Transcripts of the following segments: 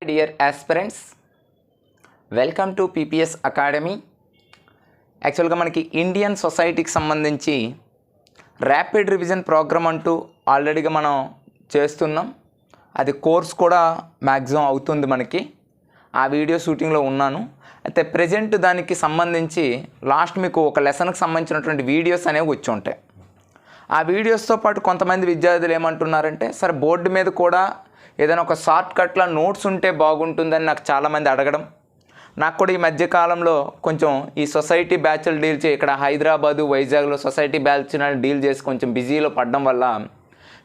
Dear aspirants, welcome to PPS academy. యాక్చువల్గా మనకి Indian సొసైటీకి సంబంధించి ర్యాపిడ్ రివిజన్ ప్రోగ్రామ్ అంటూ ఆల్రెడీగా మనం చేస్తున్నాం. అది కోర్స్ కూడా మ్యాక్సిమం అవుతుంది మనకి. ఆ వీడియో షూటింగ్లో ఉన్నాను. అయితే ప్రజెంట్ దానికి సంబంధించి లాస్ట్ మీకు ఒక లెసన్కి సంబంధించినటువంటి వీడియోస్ అనేవి వచ్చి ఉంటాయి. ఆ వీడియోస్తో పాటు కొంతమంది విద్యార్థులు ఏమంటున్నారంటే, సరే బోర్డు మీద కూడా ఏదైనా ఒక షార్ట్ కట్లో నోట్స్ ఉంటే బాగుంటుందని నాకు చాలామంది అడగడం. నాకు కూడా ఈ మధ్యకాలంలో కొంచెం ఈ సొసైటీ బ్యాచ్లు డీల్ ఇక్కడ హైదరాబాదు వైజాగ్లో సొసైటీ బ్యాచ్లను డీల్ చేసి కొంచెం బిజీలో పడడం వల్ల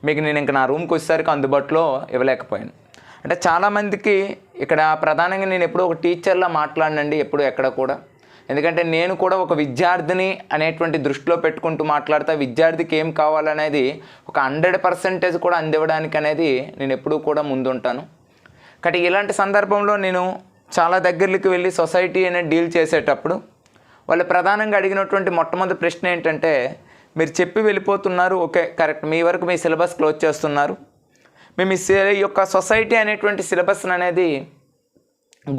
మీకు నేను ఇంకా నా రూమ్కి వచ్చేసరికి అందుబాటులో ఇవ్వలేకపోయాను. అంటే చాలామందికి ఇక్కడ ప్రధానంగా నేను ఎప్పుడూ ఒక టీచర్లా మాట్లాడినండి, ఎప్పుడు ఎక్కడ కూడా. ఎందుకంటే నేను కూడా ఒక విద్యార్థిని అనేటువంటి దృష్టిలో పెట్టుకుంటూ మాట్లాడతా. విద్యార్థికి ఏం కావాలనేది ఒక 100% కూడా అందివ్వడానికి అనేది నేను ఎప్పుడూ కూడా ముందుంటాను. కాబట్టి ఇలాంటి సందర్భంలో నేను చాలా దగ్గరికి వెళ్ళి సొసైటీ అనేది డీల్ చేసేటప్పుడు వాళ్ళు ప్రధానంగా అడిగినటువంటి మొట్టమొదటి ప్రశ్న ఏంటంటే, మీరు చెప్పి వెళ్ళిపోతున్నారు, ఓకే కరెక్ట్, మీ వరకు మీ సిలబస్ క్లోజ్ చేస్తున్నారు, మేము ఈ యొక్క సొసైటీ అనేటువంటి సిలబస్ అనేది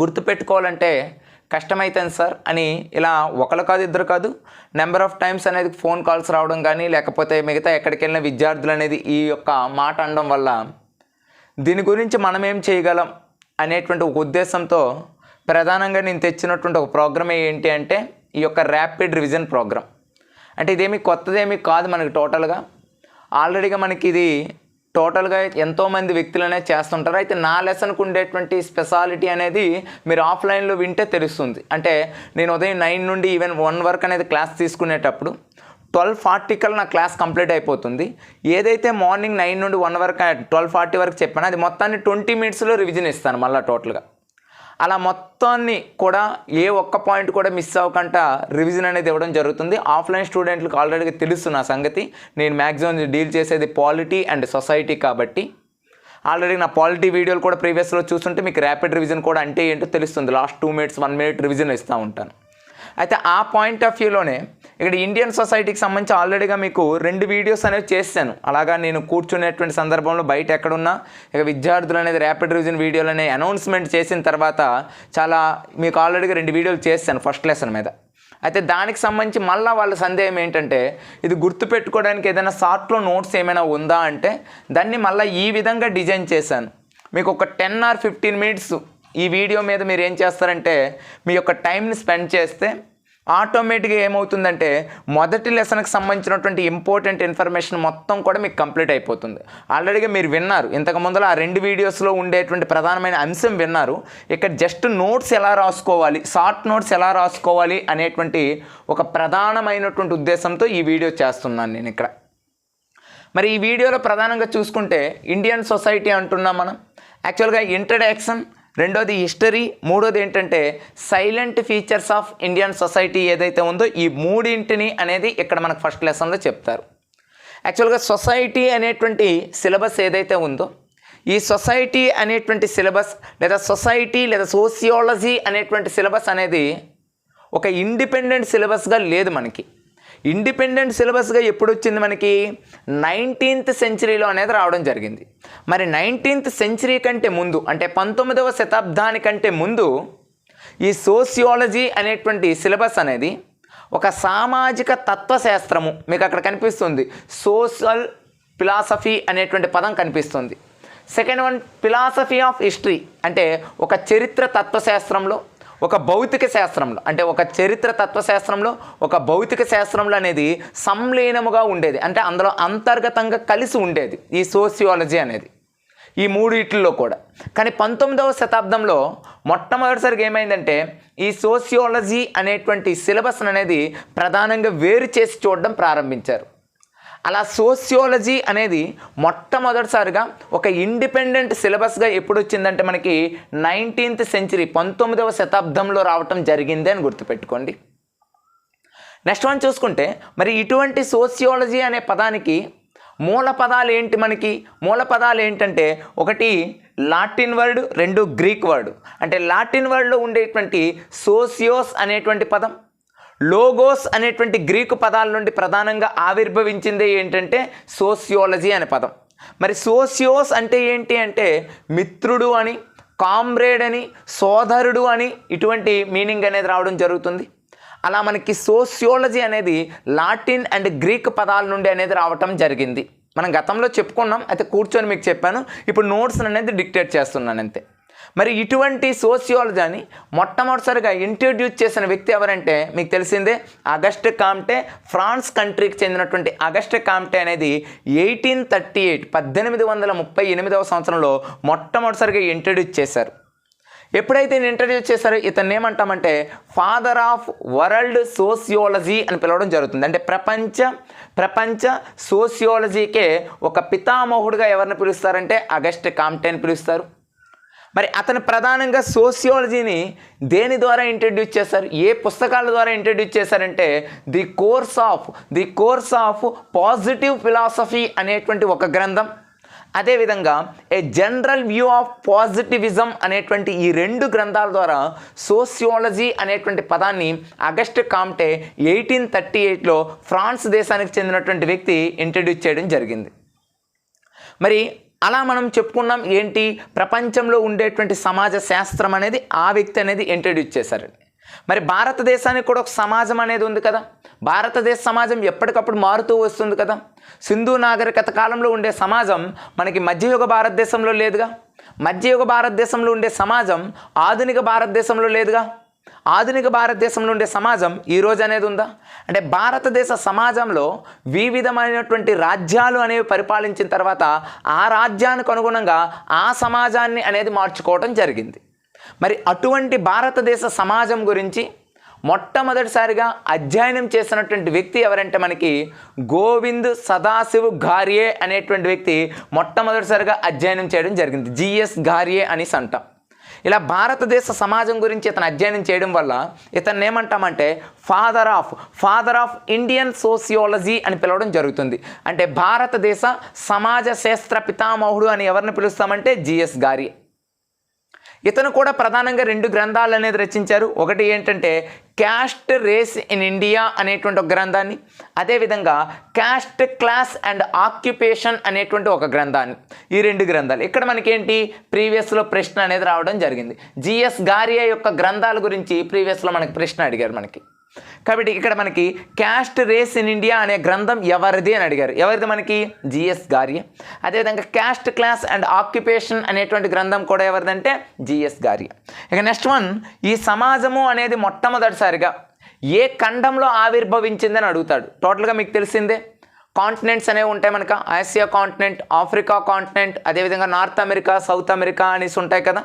గుర్తుపెట్టుకోవాలంటే కష్టమవుతుంది సార్ అని ఇలా ఒకరు కాదు ఇద్దరు కాదు నెంబర్ ఆఫ్ టైమ్స్ అనేది ఫోన్ కాల్స్ రావడం కానీ, లేకపోతే మిగతా ఎక్కడికి వెళ్ళిన విద్యార్థులు అనేది ఈ యొక్క మాట అనడం వల్ల దీని గురించి మనం ఏం చేయగలం అనేటువంటి ఒక ఉద్దేశంతో ప్రధానంగా నేను తెచ్చినటువంటి ఒక ప్రోగ్రామ్ ఏంటి అంటే ఈ యొక్క ర్యాపిడ్ రివిజన్ ప్రోగ్రామ్. అంటే ఇదేమి కొత్తదేమీ కాదు మనకి. టోటల్గా ఆల్రెడీగా మనకి ఇది టోటల్గా ఎంతోమంది వ్యక్తులనే చేస్తుంటారు. అయితే నా లెసన్కు ఉండేటువంటి స్పెషాలిటీ అనేది మీరు ఆఫ్లైన్లో వింటే తెలుస్తుంది. అంటే నేను ఉదయం 9 నుండి ఈవెన్ 1 వరకు అనేది క్లాస్ తీసుకునేటప్పుడు 12:40 కల్లా నా క్లాస్ కంప్లీట్ అయిపోతుంది. ఏదైతే మార్నింగ్ 9 నుండి 1 వరకు 12:40 వరకు చెప్పానో అది మొత్తాన్ని 20 మినిట్స్లో రివిజన్ ఇస్తాను మళ్ళీ టోటల్గా. అలా మొత్తాన్ని కూడా ఏ ఒక్క పాయింట్ కూడా మిస్ అవ్వకుండా రివిజన్ అనేది ఇవ్వడం జరుగుతుంది. ఆఫ్లైన్ స్టూడెంట్లకు ఆల్రెడీ తెలుసు నా సంగతి. నేను మ్యాక్సిమం డీల్ చేసేది పాలిటీ అండ్ సొసైటీ కాబట్టి ఆల్రెడీ నా పాలిటీ వీడియోలు కూడా ప్రీవియస్లో చూస్తుంటే మీకు ర్యాపిడ్ రివిజన్ కూడా అంటే ఏంటో తెలుస్తుంది. లాస్ట్ 2 మినిట్స్ 1 మినిట్ రివిజన్ ఇస్తూ ఉంటాను. అయితే ఆ పాయింట్ ఆఫ్ వ్యూలోనే ఇక్కడ ఇండియన్ సొసైటీకి సంబంధించి ఆల్రెడీగా మీకు 2 వీడియోస్ అనేవి చేశాను. అలాగా నేను కూర్చునేటువంటి సందర్భంలో బయట ఎక్కడున్నా ఇక విద్యార్థులు అనేది ర్యాపిడ్ రివిజన్ వీడియోలు అనేవి అనౌన్స్మెంట్ చేసిన తర్వాత చాలా మీకు ఆల్రెడీగా 2 వీడియోలు చేశాను ఫస్ట్ లెసన్ మీద. అయితే దానికి సంబంధించి మళ్ళీ వాళ్ళ సందేహం ఏంటంటే, ఇది గుర్తుపెట్టుకోవడానికి ఏదైనా షార్ట్లో నోట్స్ ఏమైనా ఉందా అంటే దాన్ని మళ్ళీ ఈ విధంగా డిజైన్ చేశాను. మీకు ఒక 10 or 15 మినిట్స్ ఈ వీడియో మీద మీరు ఏం చేస్తారంటే మీ యొక్క టైంని స్పెండ్ చేస్తే ఆటోమేటిక్గా ఏమవుతుందంటే మొదటి లెసన్కి సంబంధించినటువంటి ఇంపార్టెంట్ ఇన్ఫర్మేషన్ మొత్తం కూడా మీకు కంప్లీట్ అయిపోతుంది. ఆల్రెడీగా మీరు విన్నారు ఇంతకు ముందర ఆ 2 వీడియోస్లో ఉండేటువంటి ప్రధానమైన అంశం విన్నారు. ఇక్కడ జస్ట్ నోట్స్ ఎలా రాసుకోవాలి, షార్ట్ నోట్స్ ఎలా రాసుకోవాలి అనేటువంటి ఒక ప్రధానమైనటువంటి ఉద్దేశంతో ఈ వీడియో చేస్తున్నాను నేను ఇక్కడ. మరి ఈ వీడియోలో ప్రధానంగా చూసుకుంటే ఇండియన్ సొసైటీ అంటున్నాం మనం. యాక్చువల్గా ఇంట్రడక్షన్, రెండోది హిస్టరీ, మూడోది ఏంటంటే silent features of Indian society ఏదైతే ఉందో ఈ మూడింటిని అనేది ఇక్కడ మనకు ఫస్ట్ లెసన్లో చెప్తారు. యాక్చువల్గా సొసైటీ అనేటువంటి సిలబస్ ఏదైతే ఉందో ఈ సొసైటీ అనేటువంటి సిలబస్ లేదా సొసైటీ లేదా సోషియాలజీ అనేటువంటి సిలబస్ అనేది ఒక ఇండిపెండెంట్ సిలబస్గా లేదు మనకి. ఇండిపెండెంట్ సిలబస్గా ఎప్పుడు వచ్చింది మనకి 19th సెంచరీలో అనేది రావడం జరిగింది. మరి 19th సెంచరీ కంటే ముందు అంటే 19వ శతాబ్దానికంటే ముందు ఈ సోషియాలజీ అనేటువంటి సిలబస్ అనేది ఒక సామాజిక తత్వశాస్త్రము, మీకు అక్కడ కనిపిస్తుంది సోషల్ ఫిలాసఫీ అనేటువంటి పదం కనిపిస్తుంది. Second one philosophy of history అంటే ఒక చరిత్ర తత్వశాస్త్రంలో, ఒక భౌతిక శాస్త్రంలో అంటే ఒక చరిత్ర తత్వశాస్త్రంలో ఒక భౌతిక శాస్త్రంలో అనేది సంలీనముగా ఉండేది. అంటే అందులో అంతర్గతంగా కలిసి ఉండేది ఈ సోషియాలజీ అనేది ఈ మూడిట్లో కూడా. కానీ 19వ శతాబ్దంలో మొట్టమొదటిసారిగా ఏమైందంటే ఈ సోషియాలజీ అనేటువంటి సిలబస్ అనేది ప్రధానంగా వేరు చేసి చూడడం ప్రారంభించారు. అలా సోషియాలజీ అనేది మొట్టమొదటిసారిగా ఒక ఇండిపెండెంట్ సిలబస్గా ఎప్పుడు వచ్చిందంటే మనకి 19th సెంచరీ 19వ శతాబ్దంలో రావటం జరిగింది అని గుర్తుపెట్టుకోండి. నెక్స్ట్ వన్ చూసుకుంటే మరి ఇటువంటి సోషియాలజీ అనే పదానికి మూల పదాలు ఏంటి? మనకి మూల పదాలు ఏంటంటే ఒకటి లాటిన్ వర్డ్, 2 గ్రీక్ వర్డ్. అంటే లాటిన్ వర్డ్లో ఉండేటువంటి సోషియోస్ అనేటువంటి పదం, లోగోస్ అనేటువంటి గ్రీకు పదాల నుండి ప్రధానంగా ఆవిర్భవించింది ఏంటంటే సోషియాలజీ అనే పదం. మరి సోషియోస్ అంటే ఏంటి అంటే మిత్రుడు అని, కామ్రేడ్ అని, సోదరుడు అని ఇటువంటి మీనింగ్ అనేది రావడం జరుగుతుంది. అలా మనకి సోషియాలజీ అనేది లాటిన్ అండ్ గ్రీక్ పదాల నుండి అనేది రావటం జరిగింది. మనం గతంలో చెప్పుకున్నాం, అయితే కూర్చొని మీకు చెప్పాను, ఇప్పుడు నోట్స్ అనేది డిక్టేట్ చేస్తున్నాను అంతే. మరి ఇటువంటి సోషియాలజీని మొట్టమొదటిసారిగా ఇంట్రడ్యూస్ చేసిన వ్యక్తి ఎవరంటే మీకు తెలిసిందే, అగస్ట్ కాంటే. ఫ్రాన్స్ కంట్రీకి చెందినటువంటి అగస్ట్ కాంటే అనేది 1838 1838వ సంవత్సరంలో మొట్టమొదటిసారిగా ఇంట్రడ్యూస్ చేశారు. ఎప్పుడైతే ఇంట్రడ్యూస్ చేశారో ఇతన్ని ఏమంటామంటే ఫాదర్ ఆఫ్ వరల్డ్ సోషియాలజీ అని పిలవడం జరుగుతుంది. అంటే ప్రపంచ సోషియాలజీకే ఒక పితామహుడుగా ఎవరిని పిలుస్తారంటే అగస్ట్ కాంటేని పిలుస్తారు. మరి అతను ప్రధానంగా సోషియాలజీని దేని ద్వారా ఇంట్రడ్యూస్ చేశారు, ఏ పుస్తకాల ద్వారా ఇంట్రడ్యూస్ చేశారంటే the course of positive philosophy అనేటువంటి ఒక గ్రంథం, అదేవిధంగా ఏ జనరల్ వ్యూ ఆఫ్ పాజిటివిజం అనేటువంటి ఈ 2 గ్రంథాల ద్వారా సోషియాలజీ అనేటువంటి పదాన్ని అగస్ట్ కాంటే 1838లో ఫ్రాన్స్ దేశానికి చెందినటువంటి వ్యక్తి ఇంట్రడ్యూస్ చేయడం జరిగింది. మరి అలా మనం చెప్పుకున్నాం ఏంటి, ప్రపంచంలో ఉండేటువంటి సమాజ శాస్త్రం అనేది ఆ వ్యక్తి అనేది ఇంట్రడ్యూస్ చేశారండి. మరి భారతదేశానికి కూడా ఒక సమాజం అనేది ఉంది కదా, భారతదేశ సమాజం ఎప్పటికప్పుడు మారుతూ వస్తుంది కదా. సింధు నాగరికత కాలంలో ఉండే సమాజం మనకి మధ్యయుగ భారతదేశంలో లేదుగా, మధ్యయుగ భారతదేశంలో ఉండే సమాజం ఆధునిక భారతదేశంలో లేదుగా, ఆధునిక భారతదేశంలో ఉండే సమాజం ఈరోజు అనేది ఉందా అంటే భారతదేశ సమాజంలో వివిధమైనటువంటి రాజ్యాలు అనేవి పరిపాలించిన తర్వాత ఆ రాజ్యానికి అనుగుణంగా ఆ సమాజాన్ని అనేది మార్చుకోవడం జరిగింది. మరి అటువంటి భారతదేశ సమాజం గురించి మొట్టమొదటిసారిగా అధ్యయనం చేసినటువంటి వ్యక్తి ఎవరంటే మనకి గోవింద్ సదాశివ్ గార్యే అనేటువంటి వ్యక్తి మొట్టమొదటిసారిగా అధ్యయనం చేయడం జరిగింది. జిఎస్ గార్యే అనేసి అంటాం. ఇలా భారతదేశ సమాజం గురించి ఇతను అధ్యయనం చేయడం వల్ల ఇతన్ని ఏమంటామంటే ఫాదర్ ఆఫ్ ఇండియన్ సోషియాలజీ అని పిలవడం జరుగుతుంది. అంటే భారతదేశ సమాజ శాస్త్ర పితామహుడు అని ఎవరిని పిలుస్తామంటే జిఎస్ గార్యే. ఇతను కూడా ప్రధానంగా 2 గ్రంథాలు అనేది రచించారు. ఒకటి ఏంటంటే క్యాస్ట్ రేస్ ఇన్ ఇండియా అనేటువంటి ఒక గ్రంథాన్ని, అదేవిధంగా క్యాస్ట్ క్లాస్ అండ్ ఆక్యుపేషన్ అనేటువంటి ఒక గ్రంథాన్ని. ఈ 2 గ్రంథాలు ఇక్కడ మనకేంటి ప్రీవియస్లో ప్రశ్న అనేది రావడం జరిగింది. జిఎస్ గార్యే యొక్క గ్రంథాల గురించి ప్రీవియస్లో మనకి ప్రశ్న అడిగారు మనకి. కాబట్టి ఇక్కడ మనకి క్యాస్ట్ రేస్ ఇన్ ఇండియా అనే గ్రంథం ఎవరిది అని అడిగారు. ఎవరిది మనకి జిఎస్ గార్యే. అదేవిధంగా క్యాస్ట్ క్లాస్ అండ్ ఆక్యుపేషన్ అనేటువంటి గ్రంథం కూడా ఎవరిదంటే జిఎస్ గార్యే. ఇక నెక్స్ట్ వన్, ఈ సమాజము అనేది మొట్టమొదటిసారిగా ఏ ఖండంలో ఆవిర్భవించిందని అడుగుతాడు. టోటల్గా మీకు తెలిసిందే కాంటినెంట్స్ అనేవి ఉంటాయి మనకు, ఆసియా కాంటినెంట్, ఆఫ్రికా కాంటినెంట్, అదేవిధంగా నార్త్ అమెరికా, సౌత్ అమెరికా అనేసి ఉంటాయి కదా.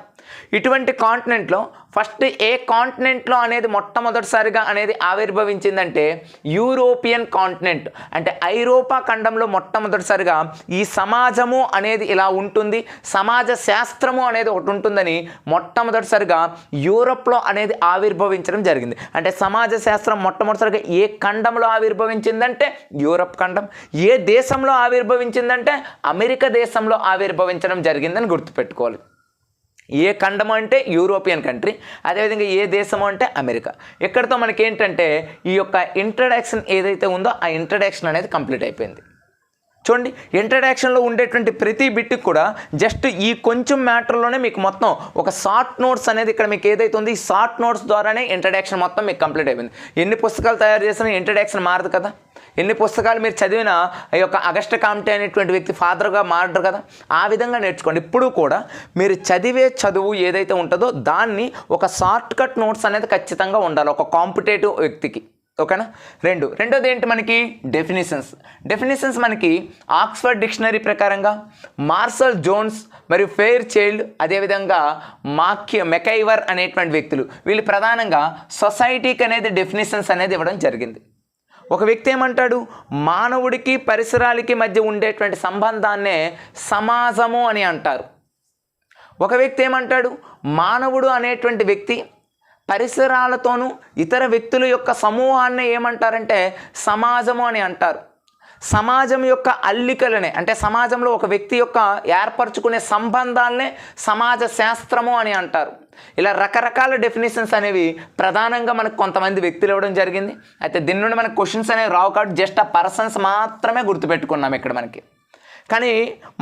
ఇటువంటి కాంటినెంట్లో ఫస్ట్ ఏ కాంటినెంట్లో అనేది మొట్టమొదటిసారిగా అనేది ఆవిర్భవించిందంటే యూరోపియన్ కాంటినెంట్, అంటే ఐరోపా ఖండంలో మొట్టమొదటిసారిగా ఈ సమాజము అనేది ఇలా ఉంటుంది, సమాజ శాస్త్రము అనేది ఒకటి ఉంటుందని మొట్టమొదటిసారిగా యూరోప్లో అనేది ఆవిర్భవించడం జరిగింది. అంటే సమాజ శాస్త్రం మొట్టమొదటిసారిగా ఏ ఖండంలో ఆవిర్భవించిందంటే యూరోప్ ఖండం, ఏ దేశంలో ఆవిర్భవించిందంటే అమెరికా దేశంలో ఆవిర్భవించడం జరిగిందని గుర్తుపెట్టుకోవాలి. ఏ ఖండము అంటే యూరోపియన్ కంట్రీ, అదేవిధంగా ఏ దేశము అంటే అమెరికా. ఇక్కడితో మనకి ఏంటంటే ఈ యొక్క ఇంట్రడక్షన్ ఏదైతే ఉందో ఆ ఇంట్రడక్షన్ అనేది కంప్లీట్ అయిపోయింది. చూడండి, ఇంట్రడక్షన్లో ఉండేటువంటి ప్రతి బిట్కి కూడా జస్ట్ ఈ కొంచెం మ్యాటర్లోనే మీకు మొత్తం ఒక షార్ట్ నోట్స్ అనేది ఇక్కడ మీకు ఏదైతే ఉంది ఈ షార్ట్ నోట్స్ ద్వారానే ఇంట్రడక్షన్ మొత్తం మీకు కంప్లీట్ అయిపోయింది. ఎన్ని పుస్తకాలు తయారు చేసినా ఇంట్రడక్షన్ మారదు కదా, ఎన్ని పుస్తకాలు మీరు చదివిన ఈ యొక్క అగస్ట్ కాంటే అనేటువంటి వ్యక్తి ఫాదర్గా మారడు కదా, ఆ విధంగా నేర్చుకోండి. ఇప్పుడు కూడా మీరు చదివే చదువు ఏదైతే ఉంటుందో దాన్ని ఒక షార్ట్ కట్ నోట్స్ అనేది ఖచ్చితంగా ఉండాలి ఒక కాంపిటేటివ్ వ్యక్తికి. ఓకేనా. రెండోది ఏంటి మనకి డెఫినేషన్స్ మనకి ఆక్స్ఫర్డ్ డిక్షనరీ ప్రకారంగా మార్షల్ జోన్స్ మరియు ఫెయిర్ చైల్డ్, అదేవిధంగా మెకైవర్ అనేటువంటి వ్యక్తులు వీళ్ళు ప్రధానంగా సొసైటీకి అనేది డెఫినేషన్స్ అనేది ఇవ్వడం జరిగింది. ఒక వ్యక్తి ఏమంటాడు, మానవుడికి పరిసరాలకి మధ్య ఉండేటువంటి సంబంధాన్నే సమాజము అని అంటారు. ఒక వ్యక్తి ఏమంటాడు, మానవుడు అనేటువంటి వ్యక్తి పరిసరాలతోనూ ఇతర వ్యక్తుల యొక్క సమూహాన్ని ఏమంటారంటే సమాజము అని అంటారు. సమాజం యొక్క అల్లికలనే అంటే సమాజంలో ఒక వ్యక్తి యొక్క ఏర్పరచుకునే సంబంధాలనే సమాజ శాస్త్రము అని అంటారు. ఇలా రకరకాల డెఫినేషన్స్ అనేవి ప్రధానంగా మనకు కొంతమంది వ్యక్తులు ఇవ్వడం జరిగింది. అయితే దీని నుండి మనకు క్వశ్చన్స్ అనేవి రావు కాబట్టి జస్ట్ ఆ పర్సన్స్ మాత్రమే గుర్తుపెట్టుకున్నాం ఇక్కడ మనకి. కానీ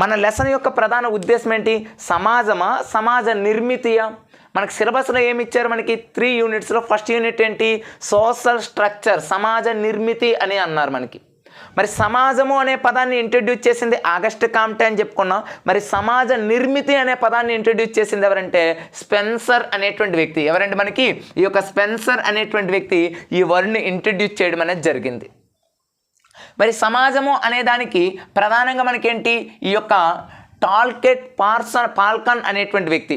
మన లెసన్ యొక్క ప్రధాన ఉద్దేశం ఏంటి? సమాజమా, సమాజ నిర్మితియా? మనకి సిలబస్లో ఏమి ఇచ్చారు? మనకి 3 యూనిట్స్లో ఫస్ట్ యూనిట్ ఏంటి? సోషల్ స్ట్రక్చర్, సమాజ నిర్మితి అని అన్నారు మనకి. మరి సమాజము అనే పదాన్ని ఇంట్రడ్యూస్ చేసింది ఆగస్ట్ కామ్టే అని చెప్పుకున్నాం. మరి సమాజ నిర్మితి అనే పదాన్ని ఇంట్రడ్యూస్ చేసింది ఎవరంటే స్పెన్సర్ అనేటువంటి వ్యక్తి. ఎవరంటే మనకి ఈ యొక్క స్పెన్సర్ అనేటువంటి వ్యక్తి ఈ వర్డ్ని ఇంట్రడ్యూస్ చేయడం అనేది జరిగింది. మరి సమాజము అనే దానికి ప్రధానంగా మనకేంటి? ఈ యొక్క టాల్కెట్ పాల్కన్ అనేటువంటి వ్యక్తి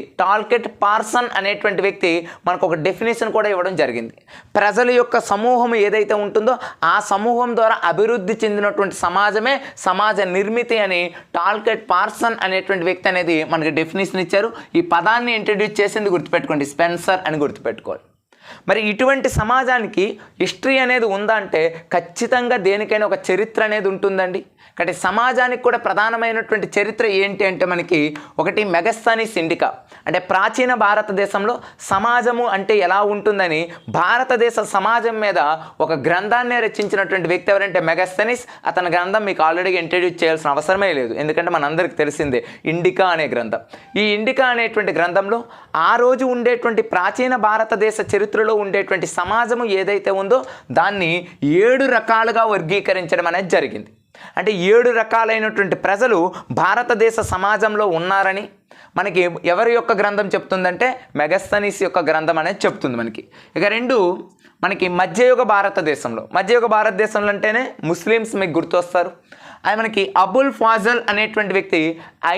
మనకు ఒక డెఫినేషన్ కూడా ఇవ్వడం జరిగింది. ప్రజల యొక్క సమూహం ఏదైతే ఉంటుందో ఆ సమూహం ద్వారా అభివృద్ధి చెందినటువంటి సమాజమే సమాజ నిర్మితి అని టాల్కెట్ పార్సన్ అనేటువంటి వ్యక్తి అనేది మనకి డెఫినేషన్ ఇచ్చారు. ఈ పదాన్ని ఇంట్రడ్యూస్ చేసింది గుర్తుపెట్టుకోండి, స్పెన్సర్ అని గుర్తుపెట్టుకోవాలి. మరి ఇటువంటి సమాజానికి హిస్టరీ అనేది ఉందా అంటే ఖచ్చితంగా దేనికైనా ఒక చరిత్ర అనేది ఉంటుందండి. కాబట్టి సమాజానికి కూడా ప్రధానమైనటువంటి చరిత్ర ఏంటి అంటే మనకి ఒకటి మెగస్తనీస్ ఇండికా, అంటే ప్రాచీన భారతదేశంలో సమాజము అంటే ఎలా ఉంటుందని భారతదేశ సమాజం మీద ఒక గ్రంథాన్ని రచించినటువంటి వ్యక్తి ఎవరంటే మెగస్తనీస్. అతని గ్రంథం మీకు ఆల్రెడీ ఇంట్రడ్యూస్ చేయాల్సిన అవసరమే లేదు, ఎందుకంటే మనందరికీ తెలిసిందే ఇండికా అనే గ్రంథం. ఈ ఇండికా అనేటువంటి గ్రంథంలో ఆ రోజు ఉండేటువంటి ప్రాచీన భారతదేశ చరిత్రలో ఉండేటువంటి సమాజము ఏదైతే ఉందో దాన్ని 7 రకాలుగా వర్గీకరించడం అనేది జరిగింది. అంటే 7 రకాలైనటువంటి ప్రజలు భారతదేశ సమాజంలో ఉన్నారని మనకి ఎవరి యొక్క గ్రంథం చెప్తుందంటే మెగస్తనీస్ యొక్క గ్రంథం అనేది చెప్తుంది మనకి. ఇక 2 మనకి మధ్యయుగ భారతదేశంలో అంటేనే ముస్లిమ్స్ మీకు గుర్తొస్తారు. అది మనకి అబుల్ ఫాజల్ అనేటువంటి వ్యక్తి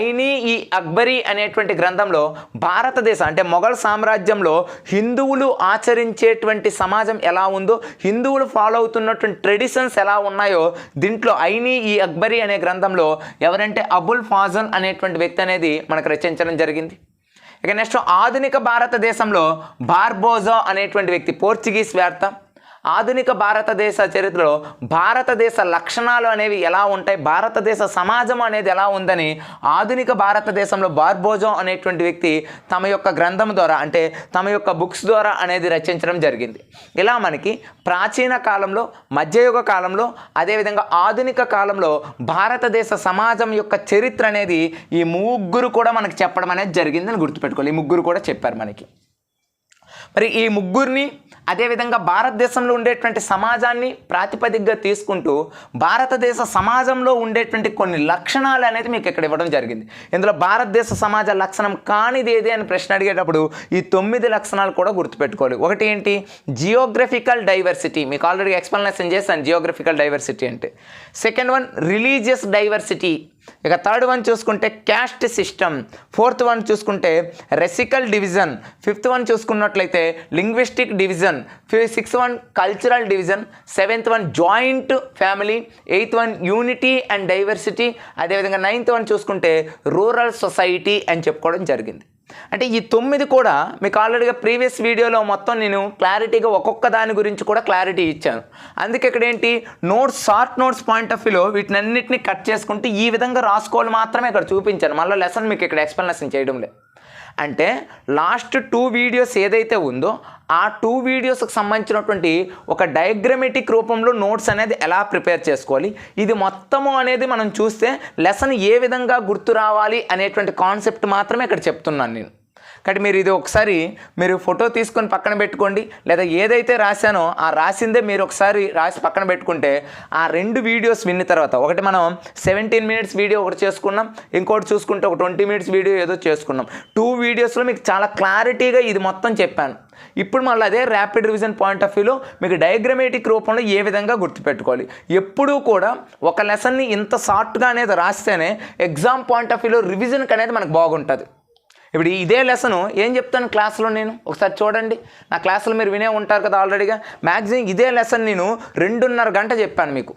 ఐనీ ఈ అక్బరీ అనేటువంటి గ్రంథంలో భారతదేశం అంటే మొఘల్ సామ్రాజ్యంలో హిందువులు ఆచరించేటువంటి సమాజం ఎలా ఉందో, హిందువులు ఫాలో అవుతున్నటువంటి ట్రెడిషన్స్ ఎలా ఉన్నాయో దీంట్లో ఐనీ ఈ అక్బరీ అనే గ్రంథంలో ఎవరంటే అబుల్ ఫాజల్ అనేటువంటి వ్యక్తి అనేది మనకు రచించడం జరిగింది. ఇక నెక్స్ట్ ఆధునిక భారతదేశంలో బార్బోజా అనేటువంటి వ్యక్తి పోర్చుగీస్ వేత్త. ఆధునిక భారతదేశ చరిత్రలో భారతదేశ లక్షణాలు అనేవి ఎలా ఉంటాయి, భారతదేశ సమాజం అనేది ఎలా ఉందని ఆధునిక భారతదేశంలో బార్బోజా అనేటువంటి వ్యక్తి తమ యొక్క గ్రంథం ద్వారా అంటే తమ యొక్క బుక్స్ ద్వారా అనేది రచించడం జరిగింది. ఇలా మనకి ప్రాచీన కాలంలో, మధ్యయుగ కాలంలో, అదేవిధంగా ఆధునిక కాలంలో భారతదేశ సమాజం యొక్క చరిత్ర అనేది ఈ 3 కూడా మనకి చెప్పడం అనేది జరిగిందని గుర్తుపెట్టుకోవాలి. ఈ 3 కూడా చెప్పారు మనకి. మరి ఈ 3 అదేవిధంగా భారతదేశంలో ఉండేటువంటి సమాజాన్ని ప్రాతిపదికగా తీసుకుంటూ భారతదేశ సమాజంలో ఉండేటువంటి కొన్ని లక్షణాలు అనేది మీకు ఇక్కడ ఇవ్వడం జరిగింది. ఇందులో భారతదేశ సమాజ లక్షణం కానిది ఏది అని ప్రశ్న అడిగేటప్పుడు ఈ 9 లక్షణాలు కూడా గుర్తుపెట్టుకోవాలి. ఒకటి ఏంటి? జియోగ్రఫికల్ డైవర్సిటీ, మీకు ఆల్రెడీ ఎక్స్ప్లెనేషన్ చేశాను జియోగ్రఫికల్ డైవర్సిటీ అంటే. Second one religious diversity. ఇక థర్డ్ వన్ చూసుకుంటే క్యాస్ట్ సిస్టమ్. ఫోర్త్ వన్ చూసుకుంటే రెసికల్ డివిజన్. ఫిఫ్త్ వన్ చూసుకున్నట్లయితే linguistic division. Sixth one cultural division. Seventh one joint family. Eighth one unity and diversity. అదేవిధంగా 9th one చూసుకుంటే rural society అని చెప్పుకోవడం జరిగింది. అంటే ఈ 9 కూడా మీకు ఆల్రెడీగా ప్రీవియస్ వీడియోలో మొత్తం నేను క్లారిటీగా ఒక్కొక్క దాని గురించి కూడా క్లారిటీ ఇచ్చాను. అందుకే ఇక్కడ ఏంటి షార్ట్ నోట్స్ పాయింట్ ఆఫ్ వ్యూలో వీటినన్నిటిని కట్ చేసుకుంటూ ఈ విధంగా రాసుకోవాలి మాత్రమే ఇక్కడ చూపించాను. మళ్ళీ లెసన్ మీకు ఇక్కడ ఎక్స్ప్లెనేషన్ చేయడం లేదు. అంటే లాస్ట్ 2 వీడియోస్ ఏదైతే ఉందో ఆ 2 వీడియోస్కి సంబంధించినటువంటి ఒక డయాగ్రమెటిక్ రూపంలో నోట్స్ అనేది ఎలా ప్రిపేర్ చేసుకోవాలి, ఇది మొత్తము అనేది మనం చూస్తే లెసన్ ఏ విధంగా గుర్తు రావాలి అనేటువంటి కాన్సెప్ట్ మాత్రమే ఇక్కడ చెప్తున్నాను నేను. కాబట్టి మీరు ఇది ఒకసారి మీరు ఫోటో తీసుకొని పక్కన పెట్టుకోండి, లేదా ఏదైతే రాశానో ఆ రాసిందే మీరు ఒకసారి రాసి పక్కన పెట్టుకుంటే ఆ 2 వీడియోస్ విన్న తర్వాత ఒకటి మనం 17 minutes వీడియో ఒకటి చేసుకున్నాం, ఇంకోటి చూసుకుంటే ఒక 20 minutes వీడియో ఏదో చేసుకున్నాం. 2 వీడియోస్లో మీకు చాలా క్లారిటీగా ఇది మొత్తం చెప్పాను. ఇప్పుడు మళ్ళీ అదే ర్యాపిడ్ రివిజన్ పాయింట్ ఆఫ్ వ్యూలో మీకు డయాగ్రమేటిక్ రూపంలో ఏ విధంగా గుర్తుపెట్టుకోవాలి. ఎప్పుడూ కూడా ఒక లెసన్ని ఇంత షార్ట్గా అనేది రాస్తేనే ఎగ్జామ్ పాయింట్ ఆఫ్ వ్యూలో రివిజన్కి అనేది మనకు బాగుంటుంది. ఇప్పుడు ఇదే లెసను ఏం చెప్తాను క్లాస్లో నేను ఒకసారి చూడండి. నా క్లాసులో మీరు వినే ఉంటారు కదా ఆల్రెడీగా. మ్యాక్సిమం ఇదే లెసన్ నేను 2.5 గంట చెప్పాను మీకు.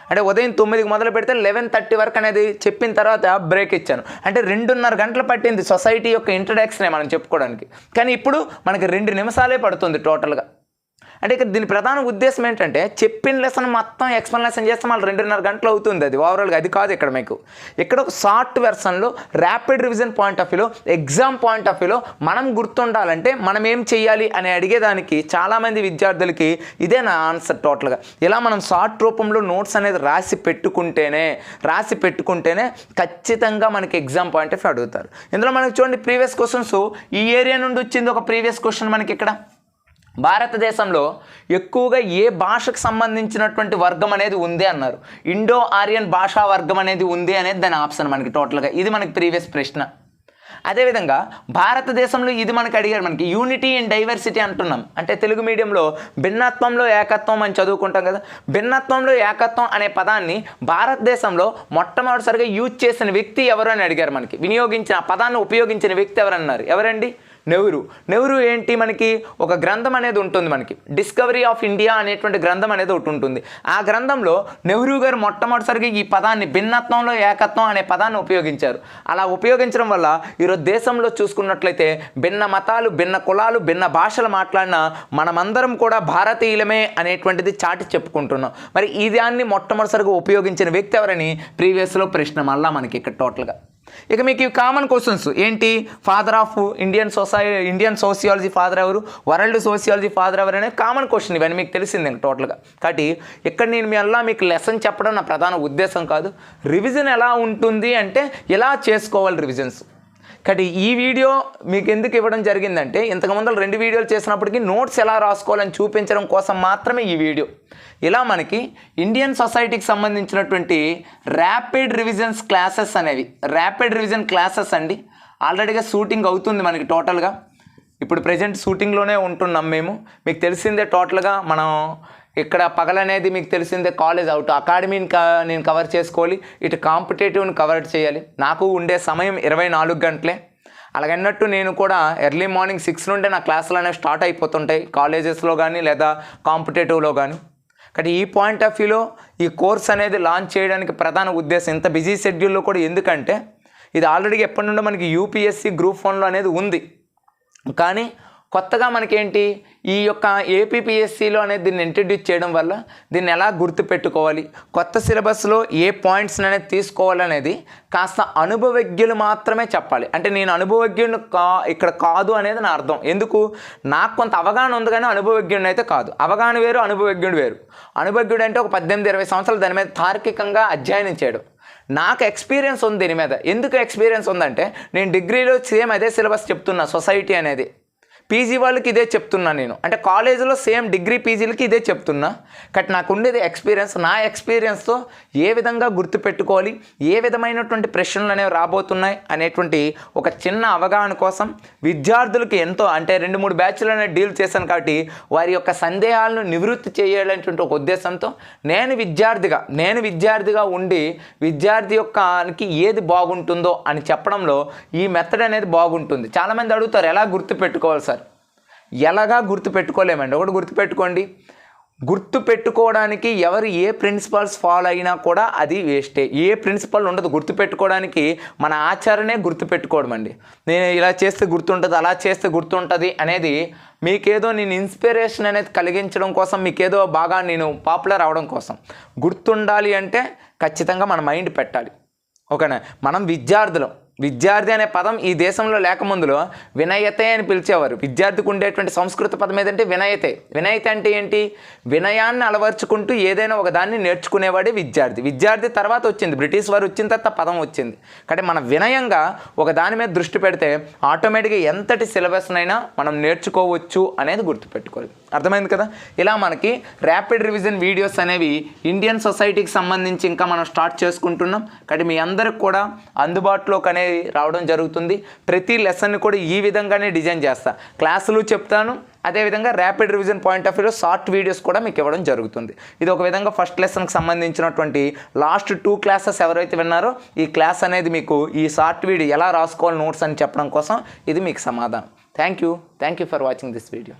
అంటే ఉదయం 9కి మొదలు పెడితే 11:30 వరకు అనేది చెప్పిన తర్వాత బ్రేక్ ఇచ్చాను. అంటే 2.5 గంటలు పట్టింది సొసైటీ యొక్క ఇంట్రడక్షనే మనం చెప్పుకోవడానికి. కానీ ఇప్పుడు మనకి 2 నిమిషాలే పడుతుంది టోటల్గా. అంటే ఇక్కడ దీని ప్రధాన ఉద్దేశం ఏంటంటే చెప్పిన లెసన్ మొత్తం ఎక్స్ప్లెనేషన్ చేస్తే మళ్ళీ 2.5 గంటలు అవుతుంది, అది ఓవరాల్గా అది కాదు ఇక్కడ మీకు. ఇక్కడ ఒక షార్ట్ వెర్షన్లో ర్యాపిడ్ రివిజన్ పాయింట్ ఆఫ్ వ్యూలో, ఎగ్జామ్ పాయింట్ ఆఫ్ వ్యూలో మనం గుర్తుండాలంటే మనం ఏం చేయాలి అని అడిగేదానికి చాలామంది విద్యార్థులకి ఇదే నా ఆన్సర్ టోటల్గా. ఇలా మనం షార్ట్ రూపంలో నోట్స్ అనేది రాసి పెట్టుకుంటేనే ఖచ్చితంగా మనకి ఎగ్జామ్ పాయింట్ ఆఫ్ వ్యూ అడుగుతారు. ఇందులో మనకి చూడండి ప్రీవియస్ క్వశ్చన్స్ ఈ ఏరియా నుండి వచ్చింది ఒక ప్రీవియస్ క్వశ్చన్ మనకి ఇక్కడ. భారతదేశంలో ఎక్కువగా ఏ భాషకు సంబంధించినటువంటి వర్గం అనేది ఉంది అన్నారు. ఇండో ఆరియన్ భాషా వర్గం అనేది ఉంది అనేది దాని ఆప్షన్ మనకి టోటల్గా. ఇది మనకి ప్రీవియస్ ప్రశ్న. అదేవిధంగా భారతదేశంలో ఇది మనకి అడిగారు, మనకి యూనిటీ అండ్ డైవర్సిటీ అంటున్నాం. అంటే తెలుగు మీడియంలో భిన్నత్వంలో ఏకత్వం అని చదువుకుంటాం కదా. భిన్నత్వంలో ఏకత్వం అనే పదాన్ని భారతదేశంలో మొట్టమొదటిసారిగా యూజ్ చేసిన వ్యక్తి ఎవరు అని అడిగారు మనకి. ఆ పదాన్ని ఉపయోగించిన వ్యక్తి ఎవరన్నారు? ఎవరండి? నెహ్రూ ఏంటి మనకి ఒక గ్రంథం అనేది ఉంటుంది మనకి, డిస్కవరీ ఆఫ్ ఇండియా అనేటువంటి గ్రంథం అనేది ఒకటి ఉంటుంది. ఆ గ్రంథంలో నెహ్రూ గారు మొట్టమొదటిసారిగా ఈ పదాన్ని భిన్నత్వంలో ఏకత్వం అనే పదాన్ని ఉపయోగించారు. అలా ఉపయోగించడం వల్ల ఈరోజు దేశంలో చూసుకున్నట్లయితే భిన్న మతాలు, భిన్న కులాలు, భిన్న భాషలు మాట్లాడిన మనమందరం కూడా భారతీయులమే అనేటువంటిది చాటి చెప్పుకుంటున్నాం. మరి ఈ దాన్ని మొట్టమొదటిసారిగా ఉపయోగించిన వ్యక్తి ఎవరని ప్రీవియస్లో ప్రశ్న మళ్ళా మనకి ఇక్కడ టోటల్గా. ఇక మీకు ఇవి కామన్ క్వశ్చన్స్ ఏంటి? Father of Indian sociology father ఎవరు, వరల్డ్ సోషియాలజీ ఫాదర్ ఎవరు అనేది కామన్ క్వశ్చన్. ఇవన్నీ మీకు తెలిసిందే టోటల్గా. కాబట్టి ఇక్కడ నేను మీకు లెసన్ చెప్పడం నా ప్రధాన ఉద్దేశం కాదు. రివిజన్ ఎలా ఉంటుంది అంటే ఎలా చేసుకోవాలి రివిజన్స్. కాబట్టి ఈ వీడియో మీకు ఎందుకు ఇవ్వడం జరిగిందంటే ఇంతకుముందు 2 వీడియోలు చేసినప్పటికీ నోట్స్ ఎలా రాసుకోవాలని చూపించడం కోసం మాత్రమే ఈ వీడియో. ఇలా మనకి ఇండియన్ సొసైటీకి సంబంధించినటువంటి ర్యాపిడ్ రివిజన్స్ క్లాసెస్ అనేవి, ర్యాపిడ్ రివిజన్ క్లాసెస్ అండి. ఆల్రెడీగా షూటింగ్ అవుతుంది మనకి టోటల్గా. ఇప్పుడు ప్రజెంట్ షూటింగ్లోనే ఉంటున్నాం మేము. మీకు తెలిసిందే టోటల్గా మనం ఇక్కడ పగలనేది మీకు తెలిసిందే కాలేజ్ అవుట్ అకాడమీని నేను కవర్ చేసుకోవాలి, ఇటు కాంపిటేటివ్ని కవర్ చేయాలి. నాకు ఉండే సమయం 24 గంటలే. అలాగన్నట్టు నేను కూడా ఎర్లీ మార్నింగ్ 6 నుండే నా క్లాసులు అనేవి స్టార్ట్ అయిపోతుంటాయి కాలేజెస్లో కానీ లేదా కాంపిటేటివ్లో కానీ. కాబట్టి ఈ పాయింట్ ఆఫ్ వ్యూలో ఈ కోర్స్ అనేది లాంచ్ చేయడానికి ప్రధాన ఉద్దేశం ఇంత బిజీ షెడ్యూల్లో కూడా. ఎందుకంటే ఇది ఆల్రెడీ ఎప్పటి నుండో మనకి యూపీఎస్సీ గ్రూప్ 1లో అనేది ఉంది. కానీ కొత్తగా మనకేంటి ఈ యొక్క ఏపీపీఎస్సీలో అనేది దీన్ని ఇంట్రడ్యూస్ చేయడం వల్ల దీన్ని ఎలా గుర్తుపెట్టుకోవాలి, కొత్త సిలబస్లో ఏ పాయింట్స్ అనేది తీసుకోవాలనేది కాస్త అనుభవజ్ఞులు మాత్రమే చెప్పాలి. అంటే నేను అనుభవజ్ఞుని ఇక్కడ కాదు అనేది నా అర్థం. ఎందుకు? నాకు కొంత అవగాహన ఉంది కానీ అనుభవజ్ఞుడిని అయితే కాదు. అవగాహన వేరు, అనుభవజ్ఞుడు వేరు. అనుభవజ్ఞుడు అంటే ఒక 18-20 సంవత్సరాలు దాని మీద తార్కికంగా అధ్యయనం చేయడం. నాకు ఎక్స్పీరియన్స్ ఉంది దీని మీద. ఎందుకు ఎక్స్పీరియన్స్ ఉందంటే నేను డిగ్రీలో సేమ్ అదే సిలబస్ చెప్తున్నా, సొసైటీ అనేది. పీజీ వాళ్ళకి ఇదే చెప్తున్నా నేను. అంటే కాలేజీలో సేమ్ డిగ్రీ పీజీలకి ఇదే చెప్తున్నా. కాబట్టి నాకు ఉండేది ఎక్స్పీరియన్స్. నా ఎక్స్పీరియన్స్తో ఏ విధంగా గుర్తుపెట్టుకోవాలి, ఏ విధమైనటువంటి ప్రశ్నలు అనేవి రాబోతున్నాయి అనేటువంటి ఒక చిన్న అవగాహన కోసం విద్యార్థులకి ఎంతో అంటే 2-3 బ్యాచ్లు అనేది డీల్ చేశాను. కాబట్టి వారి యొక్క సందేహాలను నివృత్తి చేయాలనేటువంటి ఒక ఉద్దేశంతో నేను విద్యార్థిగా ఉండి విద్యార్థి యొక్కకి ఏది బాగుంటుందో అని చెప్పడంలో ఈ మెథడ్ అనేది బాగుంటుంది. చాలామంది అడుగుతారు ఎలా గుర్తుపెట్టుకోవాలి సార్? ఎలాగా గుర్తుపెట్టుకోలేమండి. ఒకటి గుర్తుపెట్టుకోండి, గుర్తుపెట్టుకోవడానికి ఎవరు ఏ ప్రిన్సిపల్స్ ఫాలో అయినా కూడా అది వేస్టే. ఏ ప్రిన్సిపల్ ఉండదు గుర్తుపెట్టుకోవడానికి. మన ఆచారణే గుర్తుపెట్టుకోవడం అండి. నేను ఇలా చేస్తే గుర్తుంటుంది, అలా చేస్తే గుర్తుంటుంది అనేది మీకేదో నేను ఇన్స్పిరేషన్ అనేది కలిగించడం కోసం, మీకేదో బాగా నేను పాపులర్ అవడం కోసం. గుర్తుండాలి అంటే ఖచ్చితంగా మన మైండ్ పెట్టాలి. ఓకేనా? మనం విద్యార్థి అనే పదం ఈ దేశంలో లేకముందులో వినయతే అని పిలిచేవారు. విద్యార్థికి ఉండేటువంటి సంస్కృత పదం ఏదంటే వినయతే. వినయతే అంటే ఏంటి? వినయాన్ని అలవర్చుకుంటూ ఏదైనా ఒక దాన్ని నేర్చుకునేవాడే విద్యార్థి తర్వాత వచ్చింది, బ్రిటిష్ వారు వచ్చిన తర్వాత పదం వచ్చింది. కాబట్టి మన వినయంగా ఒక దాని మీద దృష్టి పెడితే ఆటోమేటిక్గా ఎంతటి సిలబస్నైనా మనం నేర్చుకోవచ్చు అనేది గుర్తుపెట్టుకోవాలి. అర్థమైంది కదా? ఇలా మనకి ర్యాపిడ్ రివిజన్ వీడియోస్ అనేవి ఇండియన్ సొసైటీకి సంబంధించి ఇంకా మనం స్టార్ట్ చేసుకుంటున్నాం. కాబట్టి మీ అందరికి కూడా అందుబాటులోకి అనేది రావడం జరుగుతుంది. ప్రతి లెసన్ని కూడా ఈ విధంగానే డిజైన్ చేస్తా. క్లాసులు చెప్తాను, అదేవిధంగా ర్యాపిడ్ రివిజన్ పాయింట్ ఆఫ్ వ్యూలో షార్ట్ వీడియోస్ కూడా మీకు ఇవ్వడం జరుగుతుంది. ఇది ఒక విధంగా ఫస్ట్ లెసన్కి సంబంధించినటువంటి లాస్ట్ 2 క్లాసెస్ ఎవరైతే విన్నారో ఈ క్లాస్ అనేది మీకు ఈ షార్ట్ వీడియో ఎలా రాసుకోవాలి నోట్స్ అని చెప్పడం కోసం ఇది మీకు సమాధానం. Thank you for watching this video.